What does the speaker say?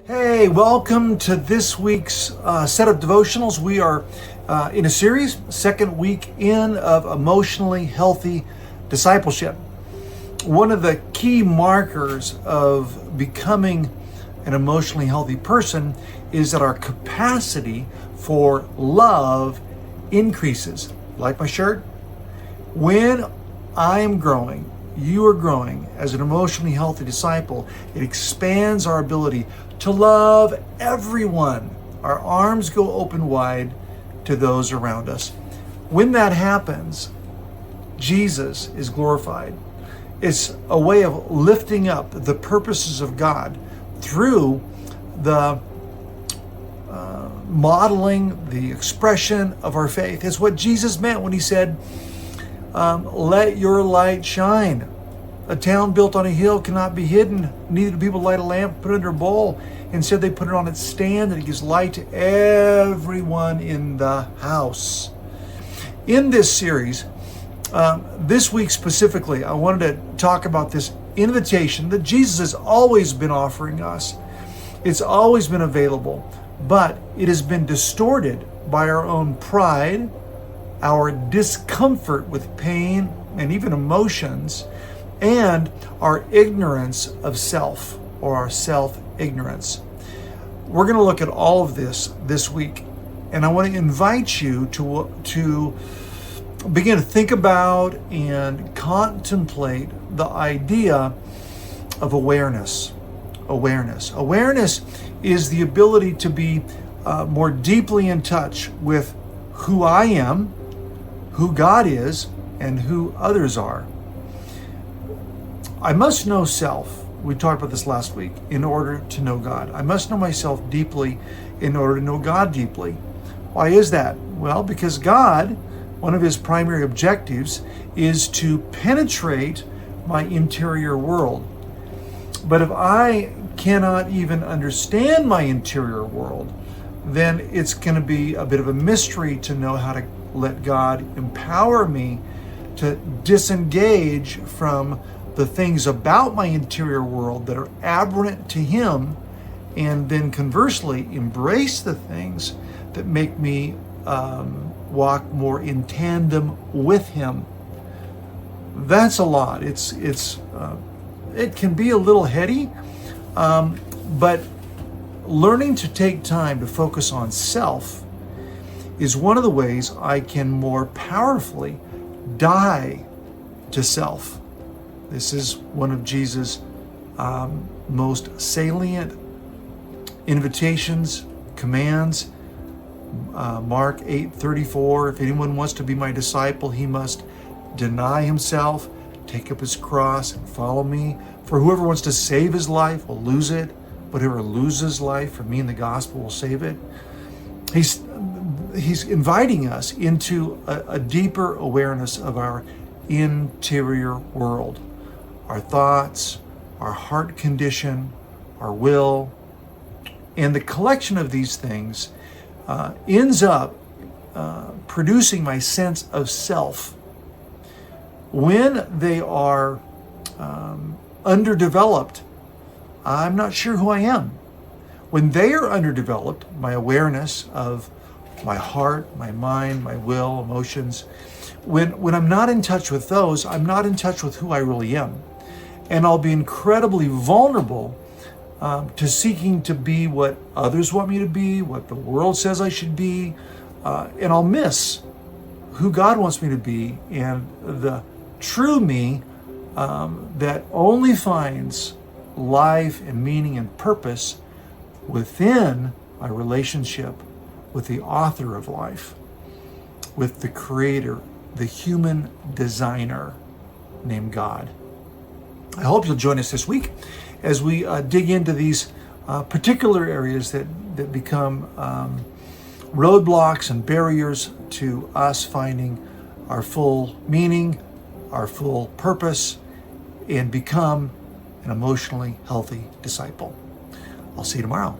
Hey, welcome to this week's set of devotionals. We are in a series, second week in of emotionally healthy discipleship. One of the key markers of becoming an emotionally healthy person is that our capacity for love increases. Like my shirt? When I am growing, you are growing as an emotionally healthy disciple, it expands our ability to love everyone. Our arms go open wide to those around us. When that happens, Jesus is glorified. It's a way of lifting up the purposes of God through the modeling, the expression of our faith. It's what Jesus meant when he said, let your light shine. A town built on a hill cannot be hidden. Neither do people light a lamp, put it under a bowl. Instead, they put it on its stand, and it gives light to everyone in the house. In this series, this week specifically, I wanted to talk about this invitation that Jesus has always been offering us. It's always been available, but it has been distorted by our own pride, our discomfort with pain and even emotions, and our ignorance of self, or our self-ignorance. We're going to look at all of this week, and I want to invite you to begin to think about and contemplate the idea of awareness. Awareness is the ability to be more deeply in touch with who I am, who God is, and who others are. I must know self. We talked about this last week. In order to know God, I must know myself deeply in order to know God deeply. Why is that? Well, because God, one of his primary objectives is to penetrate my interior world. But if I cannot even understand my interior world, then it's going to be a bit of a mystery to know how to let God empower me to disengage from the things about my interior world that are aberrant to him, and then conversely embrace the things that make me walk more in tandem with him. That's a lot. It can be a little heady, but learning to take time to focus on self is one of the ways I can more powerfully die to self. This is one of Jesus' most salient invitations, commands. Mark 8:34, if anyone wants to be my disciple, he must deny himself, take up his cross, and follow me. For whoever wants to save his life will lose it, but whoever loses life for me and the gospel will save it. He's inviting us into a deeper awareness of our interior world. Our thoughts, our heart condition, our will, and the collection of these things ends up producing my sense of self. When they are underdeveloped, I'm not sure who I am. When they are underdeveloped, my awareness of my heart, my mind, my will, emotions, when I'm not in touch with those, I'm not in touch with who I really am. And I'll be incredibly vulnerable to seeking to be what others want me to be, what the world says I should be, and I'll miss who God wants me to be and the true me that only finds life and meaning and purpose within my relationship with the author of life, with the creator, the human designer named God. I hope you'll join us this week as we dig into these particular areas that become roadblocks and barriers to us finding our full meaning, our full purpose, and become an emotionally healthy disciple. I'll see you tomorrow.